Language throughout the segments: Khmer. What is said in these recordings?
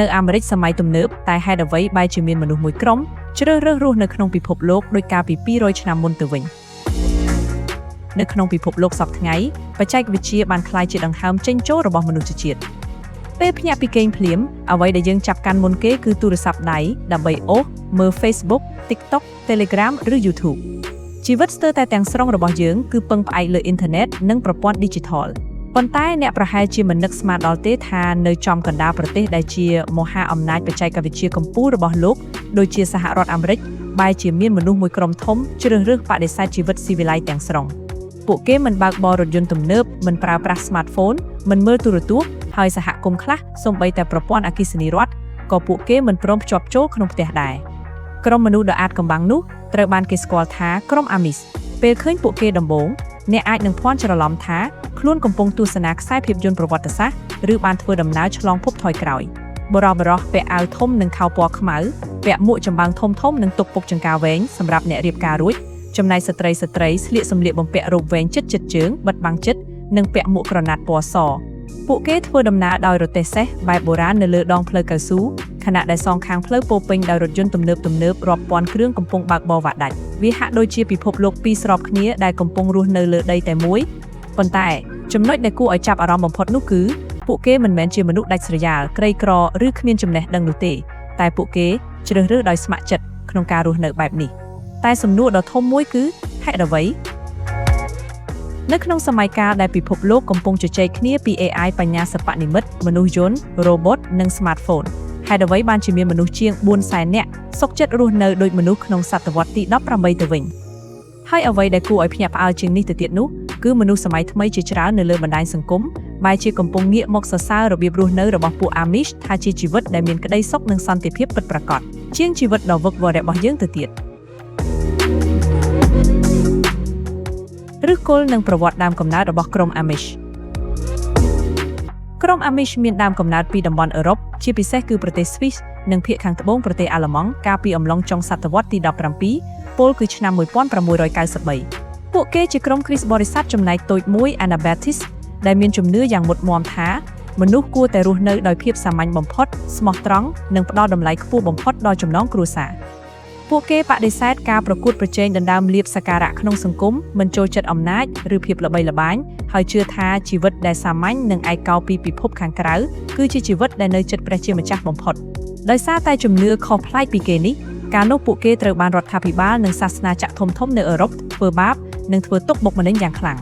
នៅអាមេរិកសម័យទំនើបតែហេតុអ្វីបែរជាមានមនុស្សមួយក្រុមជ្រើសរើសរស់នៅក្នុងពិភពលោកដោយកាលពី200ឆ្នាំមុនទៅវិញនៅក្នុងពិភពលោកសពថ្ងៃបច្ចេកវិទ្យាបានក្លាយជាដង្ហើមចេញចូលរបស់មនុស្សជាតិពេលភ្ញាក់ពីគេងភ្លាមអ្វីដែលយើងចាប់កាន់មុនគេគឺទូរស័ព្ទដៃដើម្បីអូសមើល Facebook, TikTok, Telegram ឬ YouTube ជីវិតស្ទើរតែទាំងស្រុងរបស់យើងគឺពឹងផ្អែកលើអ៊ីនធឺណិតនិងប្រព័ន្ធ Digital ប៉ុន្តែអ្នកប្រហែលជាមិននឹកស្មានដល់ទេថានៅចំកណ្ដាលប្រទេសដែលជាមហាអំណាចបច្ចេកវិទ្យាកម្ពុជារបស់លោកដូចជាសហរដ្ឋអាមេរិកបែរជាមានមនុស្សមួយក្រុមធំជ្រើសរើសបដិសេធជីវិតស៊ីវិល័យទាំងស្រុងពួកគេមិនបើកបររថយន្តទំនើបមិនប្រើប្រាស់ Smartphone មិនមើលទូរទស្សន៍ហើយសហគមន៍ខ្លះសូម្បីតែប្រព័ន្ធអគ្គិសនីរដ្ឋក៏ពួកគេមិនព្រមភ្ជាប់ចូលក្នុងផ្ទះដែរក្រុមមនុស្សដ៏អាតកំបាំងនោះត្រូវបានគេស្គាល់ថាក្រុម Amish ពេលឃើញពួកគេដំបូងអ្នកអាចនឹងភ័ន្តច្រឡំថាខ្លួនកំពុងទស្សនាខ្សែភាពយន្តប្រវត្តិសាស្ត្រឬបានធ្វើដំណើរឆ្លងភពថយក្រោយបរោះពាក់អាវធំនិងខោពណ៌ខ្មៅពាក់មួកចម្បាំងធំនិងទុកពុកចង្កាវែងសម្រាប់អ្នករៀបការរួចចំណែកស្ត្រីស្លៀកសម្លៀកបំពាក់រ៉ូបវែងជិតជើងបិទបាំងជិតនិងពាក់មួកក្រណាត់ពណ៌សពួកគេធ្វើដំណើរដោយរទេះសេះបែបបុរាណនៅលើដងផ្លូវកៅស៊ូខណៈដែលសងខាងផ្លូវពោពេញដោយរថយន្តទំនើបរាប់ពាន់គ្រឿងកំពុងបើកបរវ៉ាដាច់វាហាក់ដូចជាពិភពលោកពីរស្របគ្នាដែលកំពុងរស់នៅលើដីតែមួយប៉ុន្តែចំណុចដែលគួរឲ្យចាប់អារម្មណ៍បំផុតនោះគឺពួកគេមិនមែនជាមនុស្សដាច់ស្រយាលក្រីក្រឬគ្មានចំណេះដឹងនោះទេតែពួកគេជ្រើសរើសដោយស្ម័គ្រចិត្តក្នុងការរស់នៅបែបនេះតែសំណួរដ៏ធំមួយគឺហេតុអ្វីនៅក្នុងសម័យកាលដែលពិភពលោកកំពុងជជែកគ្នាពី AI បញ្ញាសិប្បនិម្មិតមនុស្សយន្ត Robot និង Smartphone ហេតុអ្វីបានជាមានមនុស្សជាង 400,000 នាក់សុខចិត្តរស់នៅដូចមនុស្សក្នុងសតវត្សទី18ទៅវិញហើយអ្វីដែលគួរឲ្យភ្ញាក់ផ្អើលជាងនេះទៅទៀតនោះគឺមនុស្សសម័យថ្មីជាច្រើននៅលើបណ្ដាញសង្គមបែរជាកំពុងងាកមកសរសើររបៀបរស់នៅរបស់ពួក Amish ថាជាជីវិតដែលមានក្តីសុខនិងសន្តិភាពពិតប្រាកដជាងជីវិតដ៏វឹកវររបស់យើងទៅទៀតឬគល់នឹងប្រវត្តិដើមកំណើតរបស់ក្រុម Amish ក្រុម Amish មានដើមកំណើតពីតំបន់អឺរ៉ុបជាពិសេសគឺប្រទេសស្វីសនិងភាគខាងត្បូងប្រទេសអាល្លឺម៉ង់កាលពីអំឡុងចុងសតវត្សទី17ពលគឺឆ្នាំ1693ពួកគេជាក្រុមគ្រីស្ទបរិស័ទចំណែកតូចមួយ Anabaptist ដែលមានជំនឿយ៉ាងមុតមាំថាមនុស្សគួរតែរស់នៅដោយភាពសាមញ្ញបំផុតស្មោះត្រង់និងផ្ដល់តម្លៃខ្ពស់បំផុតដល់ចំណងគ្រួសារពួកគេបដិសេធការប្រកួតប្រជែងដណ្ដើមលាភសក្ការៈក្នុងសង្គមមិនចូលចិត្តអំណាចឬភាពល្បីល្បាញហើយជឿថាជីវិតដែលសាមញ្ញនិងឯកោពីពិភពខាងក្រៅគឺជាជីវិតដែលនៅជិតព្រះជាម្ចាស់បំផុតដោយសារតែជំនឿខុសប្លែកពីគេនេះកាលនោះពួកគេត្រូវបានរដ្ឋាភិបាលនិងសាសនាចាក់ធំនៅអឺរ៉ុបធ្វើបាបនិងធ្វើទុកបុកម្នេញយ៉ាងខ្លាំង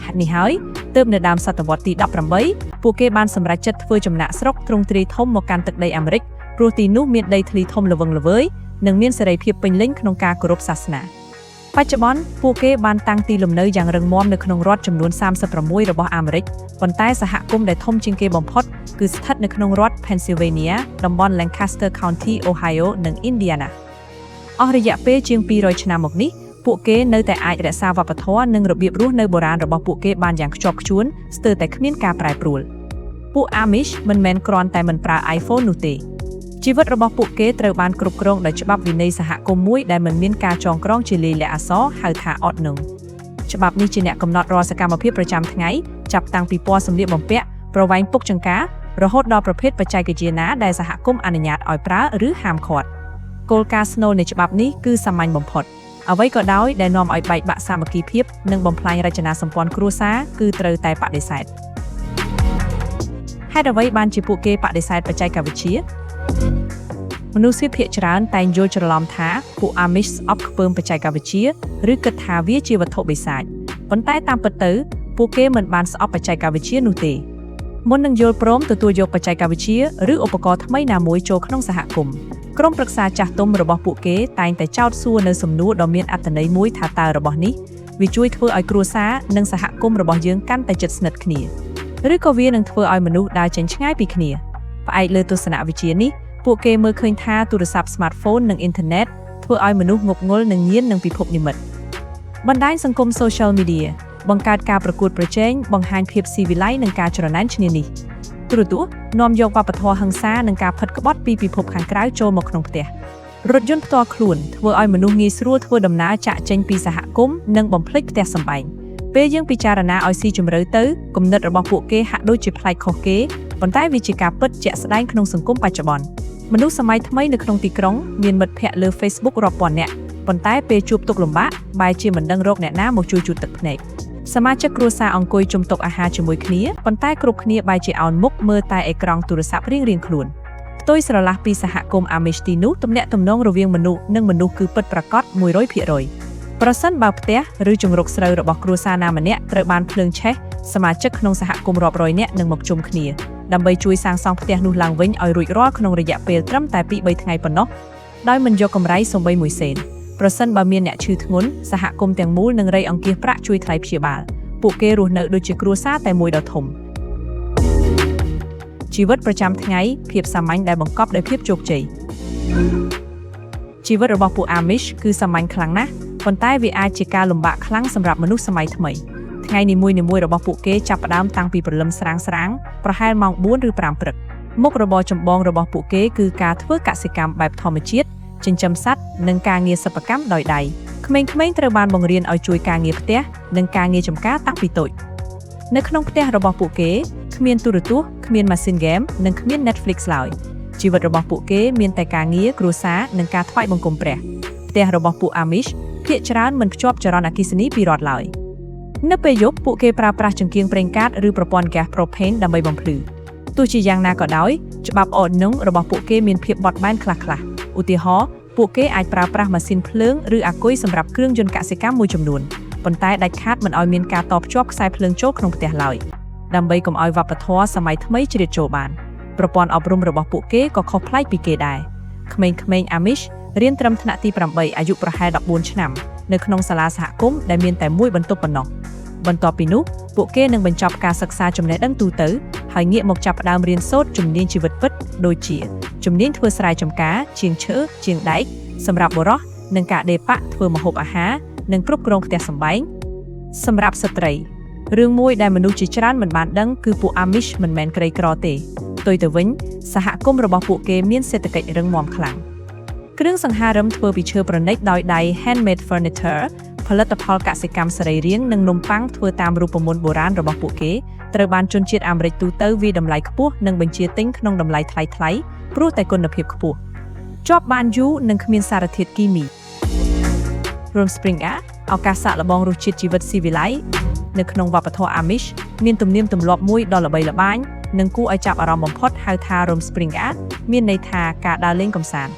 ហេតុនេះហើយទើបនៅដើមសតវត្សទី18ពួកគេបានសម្រេចចិត្តធ្វើចំណាក់ស្រុកទ្រង់ទ្រាយធំមកកាន់ទឹកដីអាមេរិកព្រោះទីនោះមានដីធ្លីធំល្វឹងល្វើយនិងមានសេរីភាពពេញលេញក្នុងការគោរពសាសនាបច្ចុប្បន្នពួកគេបានតាំងទីលំនៅយ៉ាងរឹងមាំនៅក្នុងរដ្ឋចំនួន36របស់អាមេរិកប៉ុន្តែសហគមន៍ដែលធំជាងគេបំផុតគឺស្ថិតនៅក្នុងរដ្ឋ Pennsylvania តំបន់ Lancaster County Ohio និង Indiana អស់រយៈពេលជាង200ឆ្នាំមកនេះពួកគេនៅតែអាចរក្សាវប្បធម៌និងរបៀបរស់នៅបុរាណរបស់ពួកគេបានយ៉ាងខ្ជាប់ខ្ជួនស្ទើរតែគ្មានការប្រែប្រួលពួក Amish មិនមែនគ្រាន់តែមិនប្រើ iPhone នោះទេជីវិតរបស់ពួកគេត្រូវបានគ្រប់គ្រងដោយច្បាប់វិន័យសហគមន៍មួយដែលមិនមានការចងក្រងជាលាយលក្ខណ៍អក្សរហៅថា Ordnung ច្បាប់នេះជាអ្នកកំណត់រាល់សកម្មភាពប្រចាំថ្ងៃចាប់តាំងពីពណ៌សម្លៀកបំពាក់ប្រវែងពុកចង្ការរហូតដល់ប្រភេទបច្ចេកវិទ្យាណាដែលសហគមន៍អនុញ្ញាតឲ្យប្រើឬហាមឃាត់គោលការណ៍ស្នូលនៃច្បាប់នេះគឺសាមញ្ញបំផុតអ្វីក៏ដោយដែលនាំឲ្យបែកបាក់សាមគ្គីភាពនិងបំផ្លាញរចនាសម្ព័ន្ធគ្រួសារគឺត្រូវតែបដិសេធហេតុអ្វីបានជាពួកគេបដិសេធបច្ចេកវិទ្យាមនុស្សភាគច្រើនតែងយល់ច្រឡំថាពួក Amish ស្អប់ខ្ពើមបច្ចេកវិទ្យាឬគិតថាវាជាវត្ថុបិសាចប៉ុន្តែតាមពិតទៅពួកគេមិនបានស្អប់បច្ចេកវិទ្យានោះទេមុននឹងយល់ព្រមទទួលយកបច្ចេកវិទ្យាឬឧបករណ៍ថ្មីណាមួយចូលក្នុងសហគមន៍ក្រុមប្រឹក្សាចាស់ទុំរបស់ពួកគេតែងតែចោទសួរនៅសំណួរដ៏មានអត្ថន័យមួយថាតើរបស់នេះវាជួយធ្វើឲ្យគ្រួសារនិងសហគមន៍របស់យើងកាន់តែជិតស្និទ្ធគ្នាឬក៏វានឹងធ្វើឲ្យមនុស្សដើរចេញឆ្ងាយពីគ្នាផ្អែកលើទស្សនវិជ្ជានេះពួកគេមើលឃើញថាទូរស័ព្ទ Smartphone និងអ៊ីនធឺណិតធ្វើឲ្យមនុស្សងប់ងល់និងញៀននឹងពិភពនិម្មិតបណ្ដាញសង្គម Social Media បង្កើតការប្រកួតប្រជែងបង្ហាញភាពស៊ីវិល័យនិងការច្រណែនឈ្នានីសទូរទស្សន៍នាំយកវប្បធម៌ហិង្សានិងការផិតក្បត់ពីពិភពខាងក្រៅចូលមកក្នុងផ្ទះរថយន្តផ្ទាល់ខ្លួនធ្វើឲ្យមនុស្សងាយស្រួលធ្វើដំណើរចាក់ចេញពីសហគមន៍និងបំភ្លេចផ្ទះសម្បែងពេលយើងពិចារណាឲ្យស៊ីជម្រៅទៅគំនិតរបស់ពួកគេហាក់ដូចជាប្លែកខុសគេ ប៉ុន្តែវាជាការពិតជាក់ស្ដែងក្នុងសង្គមបច្ចុប្បន្នមនុស្សសម័យថ្មីនៅក្នុងទីក្រុងមានមិត្តភ័ក្តិលើ Facebook រាប់ពាន់នាក់ប៉ុន្តែពេលជួបទុក្ខលំបាកបែរជាមិនដឹងរកអ្នកណាមកជួយជូតទឹកភ្នែកសមាជិកគ្រួសារអង្គុយជុំតុអាហារជាមួយគ្នាប៉ុន្តែគ្រប់គ្នាបែរជាអោនមុខមើលតែអេក្រង់ទូរស័ព្ទរៀងៗខ្លួនផ្ទុយស្រឡះពីសហគមន៍ Amish ទីនោះទំនាក់ទំនងរវាងមនុស្សនិងមនុស្សគឺពិតប្រាកដ 100%ប្រសិនបើផ្ទះឬជង្រុកស្រូវរបស់គ្រួសារណាម្នាក់ត្រូវបានភ្លើងឆេះសមាជិកក្នុងសហគមន៍រាប់រយនាក់នឹងមកជុំគ្នាដើម្បីជួយសាងសង់ផ្ទះនោះឡើងវិញឲ្យរួចរាល់ក្នុងរយៈពេលត្រឹមតែ 2-3 ថ្ងៃប៉ុណ្ណោះដោយមិនយកកម្រៃសូម្បីមួយសេនប្រសិនបើមានអ្នកឈឺធ្ងន់សហគមន៍ទាំងមូលនឹងរៃអង្គាសប្រាក់ជួយថ្លៃព្យាបាលពួកគេរស់នៅដូចជាគ្រួសារតែមួយដ៏ធំជីវិតប្រចាំថ្ងៃភាពសាមញ្ញដែលបង្កប់ដោយភាពជោគជ័យជីវិតរបស់ពួក Amish គឺសាមញ្ញខ្លាំងណាស់ប៉ុន្តែវាអាចជាការលំបាកខ្លាំងសម្រាប់មនុស្សសម័យថ្មីថ្ងៃនីមួយៗរបស់ពួកគេចាប់ផ្ដើមតាំងពីព្រលឹមស្រាងៗប្រហែលម៉ោង 4 ឬ 5 ព្រឹកមុខរបរចម្បងរបស់ពួកគេគឺការធ្វើកសិកម្មបែបធម្មជាតិចិញ្ចឹមសត្វនិងការងារសិប្បកម្មដោយដៃក្មេងៗត្រូវបានបង្រៀនឲ្យជួយការងារផ្ទះនិងការងារចម្ការតាំងពីតូចនៅក្នុងផ្ទះរបស់ពួកគេគ្មានទូរទស្សន៍គ្មានម៉ាស៊ីនហ្គេមនិងគ្មាន Netflix ឡើយជីវិតរបស់ពួកគេមានតែការងារគ្រួសារនិងការថ្វាយបង្គំព្រះផ្ទះរបស់ពួក Amish ភាគច្រើនមិនភ្ជាប់ចរន្តអគ្គិសនីពីរដ្ឋឡើយនៅពេលយប់ពួកគេប្រើប្រាស់ចង្កៀងប្រេងកាតឬប្រព័ន្ធហ្គាស propane ដើម្បីបំភ្លឺទោះជាយ៉ាងណាក៏ដោយច្បាប់អត់នឹងរបស់ពួកគេមានភាពបត់បែនខ្លះៗឧទាហរណ៍ពួកគេអាចប្រើប្រាស់ម៉ាស៊ីនភ្លើងឬអាគុយសម្រាប់គ្រឿងយន្តកសិកម្មមួយចំនួនប៉ុន្តែដាច់ខាតមិនឲ្យមានការតភ្ជាប់ខ្សែភ្លើងចូលក្នុងផ្ទះឡើយដើម្បីកុំឲ្យវប្បធម៌សម័យថ្មីជ្រៀតចូលបានប្រព័ន្ធអប់រំរបស់ពួកគេក៏ខុសប្លែកពីគេដែរក្មេងៗ Amish រៀនត្រឹមថ្នាក់ទី 8 អាយុប្រហែល 14 ឆ្នាំនៅក្នុងសាលាសហគមន៍ដែលមានតែមួយបន្ទប់ប៉ុណ្ណោះបន្ទាប់ពីនោះពួកគេនឹងបញ្ចប់ការសិក្សាចំណេះដឹងទូទៅហើយងាកមកចាប់ផ្ដើមរៀនសូត្រជំនាញជីវិតពិតដូចជាជំនាញធ្វើស្រែចម្ការជាងឈើជាងដែកសម្រាប់បុរសនិងការដេរប៉ាក់ធ្វើម្ហូបអាហារនិងគ្រប់គ្រងផ្ទះសម្បែងសម្រាប់ស្ត្រីរឿងមួយដែលមនុស្សជាច្រើនមិនបានដឹងគឺពួក Amish មិនមែនក្រីក្រទេផ្ទុយទៅវិញសហគមន៍របស់ពួកគេមានសេដ្ឋកិច្ចរឹងមាំខ្លាំងគ្រឿងសង្ហារឹមធ្វើពីឈើប្រណិតដោយដៃ handmade furniture ផលិតផលកសិកម្មសរីរាង្គនិងនំប៉័ងធ្វើតាមរូបមន្តបុរាណរបស់ពួកគេត្រូវបានជនជាតិអាមេរិកទូទៅវាយតម្លៃខ្ពស់និងបញ្ជាទិញក្នុងតម្លៃថ្លៃៗព្រោះតែគុណភាពខ្ពស់ជាប់បានយូរនិងគ្មានសារធាតុគីមី Room Springer ឱកាសសាកល្បងរសជាតិជីវិតស៊ីវិល័យនៅក្នុងវប្បធម៌ Amish មានទំនៀមទម្លាប់មួយដ៏ល្បីល្បាញនិងគួរឲ្យចាប់អារម្មណ៍បំផុតហៅថា Room Springer មានន័យថាការដើរលេងកម្សាន្ត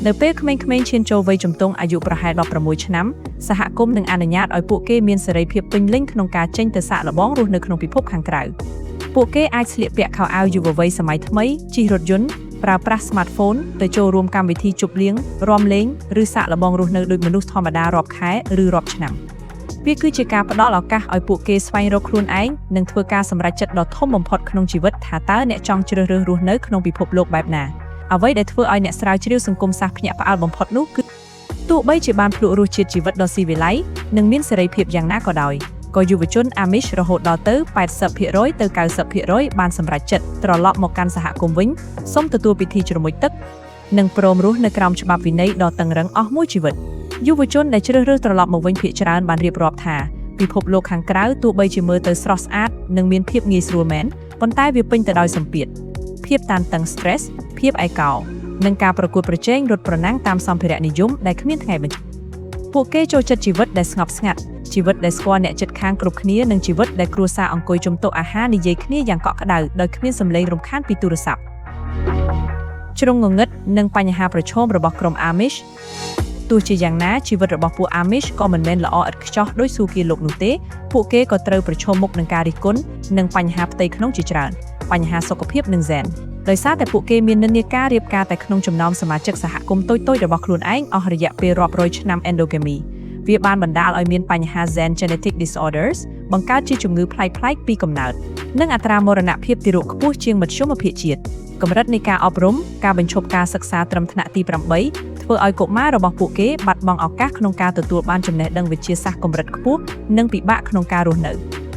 នៅពេលក្មេងៗឈានចូលវ័យជំទង់អាយុប្រហែល 16 ឆ្នាំសហគមន៍នឹងអនុញ្ញាតឲ្យពួកគេមានសេរីភាពពេញលេញក្នុងការចេញទៅសាកល្បងរស់នៅក្នុងពិភពខាងក្រៅពួកគេអាចស្លៀកពាក់ខោអាវយុវវ័យសម័យថ្មីជិះរថយន្តប្រើប្រាស់ smartphone ទៅចូលរួមកម្មវិធីជប់លៀងរាំលេងឬសាកល្បងរស់នៅដូចមនុស្សធម្មតារាប់ខែឬរាប់ឆ្នាំវាគឺជាការផ្ដល់ឱកាសឲ្យពួកគេស្វែងរកខ្លួនឯងនិងធ្វើការសម្រេចចិត្តដ៏ធំបំផុតក្នុងជីវិតថាតើអ្នកចង់ជ្រើសរើសរស់នៅក្នុងពិភពលោកបែបណាអ្វីដែលធ្វើឲ្យអ្នកស្រាវជ្រាវសង្គមសាស្ត្រភ្ញាក់ផ្អើលបំផុតនោះគឺទោះបីជាបានភ្លក្សរសជាតិជីវិតដ៏ស៊ីវិល័យនិងមានសេរីភាពយ៉ាងណាក៏ដោយក៏យុវជន Amish រហូតដល់ទៅ 80% ទៅ 90% បានសម្រេចចិត្តត្រឡប់មកកាន់សហគមន៍វិញសូមទទួលពិធីជ្រមុជទឹកនិងព្រមរស់នៅក្រោមច្បាប់វិន័យដ៏តឹងរ៉ឹងអស់មួយជីវិតយុវជនដែលជ្រើសរើសត្រឡប់មកវិញភាគច្រើនបានរៀបរាប់ថាពិភពលោកខាងក្រៅទោះបីជាមើលទៅស្រស់ស្អាតនិងមានភាពងាយស្រួលមែនប៉ុន្តែវាពេញទៅដោយសម្ពាធភាពតានតឹង stress ភាពឯកោនិងការប្រកួតប្រជែងរត់ប្រណាំងតាមសម្ភារៈនិយមដែលគ្មានថ្ងៃបញ្ចប់ពួកគេចូលចិត្តជីវិតដែលស្ងប់ស្ងាត់ជីវិតដែលស្គាល់អ្នកជិតខាងគ្រប់គ្នានិងជីវិតដែលគ្រួសារអង្គុយជុំតុអាហារនិយាយគ្នាយ៉ាងកក់ក្ដៅដោយគ្មានសម្លេងរំខានពីទូរស័ព្ទជ្រុងងងឹតនិងបញ្ហាប្រឈមរបស់ក្រុម Amish ទោះជាយ៉ាងណាជីវិតរបស់ពួក Amish ក៏មិនមែនល្អឥតខ្ចោះដោយស៊ូគាលោកនោះទេពួកគេក៏ត្រូវប្រឈមមុខនឹងការរិះគន់និងបញ្ហាផ្ទៃក្នុងជាច្រើនបញ្ហាសុខភាពនិងហ្សែនដោយសារតែពួកគេមាននិន្នាការរៀបការតែក្នុងចំណោមសមាជិកសហគមន៍តូចៗរបស់ខ្លួនឯងអស់រយៈពេលរាប់រយឆ្នាំ endogamy វាបានបណ្ដាលឲ្យមានបញ្ហា Zen genetic disorders បង្កើតជាជំងឺប្លែកៗពីកំណើតនិងអត្រាមរណភាពទារកខ្ពស់ជាងមធ្យមភាគជាតិកម្រិតនៃការអប់រំការបញ្ឈប់ការសិក្សាត្រឹមថ្នាក់ទី 8 ធ្វើឲ្យកុមាររបស់ពួកគេបាត់បង់ឱកាសក្នុងការទទួលបានចំណេះដឹងវិទ្យាសាស្ត្រកម្រិតខ្ពស់និងពិបាកក្នុងការរស់នៅ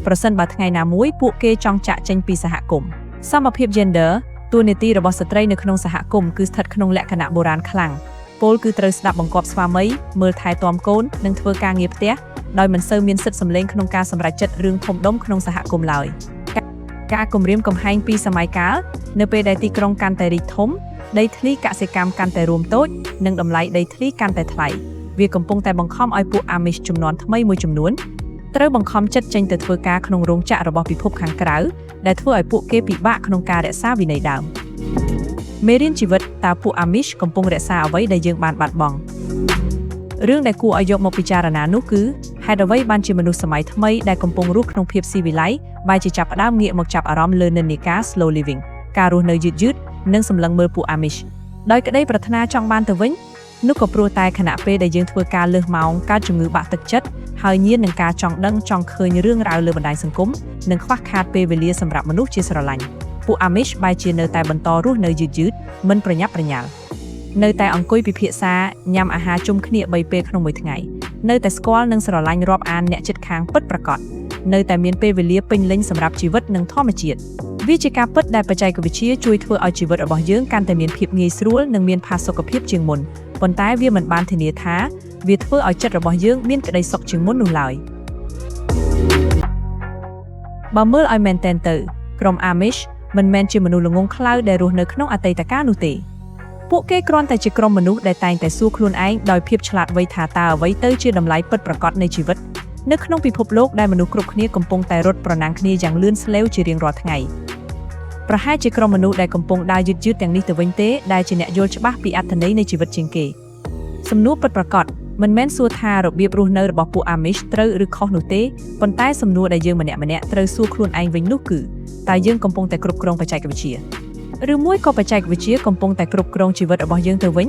ប្រសិនបើថ្ងៃណាមួយពួកគេចង់ចាកចេញពីសហគមន៍សមភាព gender តួនាទីរបស់ស្ត្រីនៅក្នុងសហគមន៍គឺស្ថិតក្នុងលក្ខណៈបុរាណខ្លាំងពលគឺត្រូវស្ដាប់បង្គាប់ស្វាមីមើលថែទាំកូននិងធ្វើការងារផ្ទះដោយមិនសូវមានសិទ្ធិសម្លេងក្នុងការសម្រេចចិត្តរឿងធំដុំក្នុងសហគមន៍ឡើយ ការគម្រាមកំហែងពីសម័យកាលនៅពេលដែលទីក្រុងកាន់តែរីកធំដីធ្លីកសិកម្មកាន់តែរួមតូចនិងតម្លៃដីធ្លីកាន់តែថ្លៃវាកំពុងតែបង្ខំឲ្យពួក Amish ជំនាន់ថ្មីមួយចំនួនត្រូវបង្ខំចិត្តចេញទៅធ្វើការក្នុងរោងចក្ររបស់ពិភពខាងក្រៅដែលធ្វើឲ្យពួកគេពិបាកក្នុងការរក្សាវិន័យដើមមេរៀនជីវិតតើពួក Amish កំពុងរក្សាអ្វីដែលយើងបានបាត់បង់រឿងដែលគួរឲ្យយកមកពិចារណានោះគឺហេតុអ្វីបានជាមនុស្សសម័យថ្មីដែលកំពុងរស់ក្នុងភាពស៊ីវិល័យបែរជាចាប់ផ្ដើមងាកមកចាប់អារម្មណ៍លើនិន្នាការ slow living ការរស់នៅយឺតៗនិងសម្លឹងមើលពួក Amish ដោយក្តីប្រាថ្នាចង់បានទៅវិញនោះក៏ព្រោះតែខណៈពេលដែលយើងធ្វើការលើសម៉ោងកើតជំងឺបាក់ទឹកចិត្តហើយញៀននឹងការចង់ដឹងចង់ឃើញរឿងរ៉ាវលើបណ្ដាញសង្គមនិងខ្វះខាតពេលវេលាសម្រាប់មនុស្សជាស្រឡាញ់ពួក Amish បែរជានៅតែបន្តរស់នៅយឺតៗមិនប្រញាប់ប្រញាល់នៅតែអង្គុយពិភាក្សាញ៉ាំអាហារជុំគ្នា3ពេលក្នុងមួយថ្ងៃនៅតែស្គាល់និងស្រឡាញ់រាប់អានអ្នកជិតខាងពិតប្រាកដនៅតែមានពេលវេលាពេញលេញសម្រាប់ជីវិតនិងធម្មជាតិវាជាការពិតដែលបច្ចេកវិទ្យាជួយធ្វើឲ្យជីវិតរបស់យើងកាន់តែមានភាពងាយស្រួលនិងមានផាសុកភាពជាងមុនប៉ុន្តែវាមិនបានធានាថាវាធ្វើឲ្យចិត្តរបស់យើងមានក្តីសុខជាងមុននោះឡើយបើមើលឲ្យមែនទែនទៅក្រុម Amish មិនមែនជាមនុស្សល្ងង់ខ្លៅដែលរស់នៅក្នុងអតីតកាលនោះទេពួកគេគ្រាន់តែជាក្រុមមនុស្សដែលតែងតែសួរខ្លួនឯងដោយភាពឆ្លាតវៃថាតើអ្វីទៅជាតម្លៃពិតប្រាកដនៃជីវិតនៅក្នុងពិភពលោកដែលមនុស្សគ្រប់គ្នាកំពុងតែរត់ប្រណាំងគ្នាយ៉ាងលឿនស្លេវជារៀងរាល់ថ្ងៃប្រហែលជាក្រុមមនុស្សដែលកំពុងដើរយឺតៗទាំងនេះទៅវិញទេដែលជាអ្នកយល់ច្បាស់ពីអត្ថន័យនៃជីវិតជាងគេសំណួរពិតប្រាកដមិនមែនសួរថារបៀបរស់នៅរបស់ពួក Amish ត្រូវឬខុសនោះទេប៉ុន្តែសំណួរដែលយើងម្នាក់ៗត្រូវសួរខ្លួនឯងវិញនោះគឺតើយើងកំពុងតែគ្រប់គ្រងបច្ចេកវិទ្យាឬមួយក៏បច្ចេកវិទ្យាកំពុងតែគ្រប់គ្រងជីវិតរបស់យើងទៅវិញ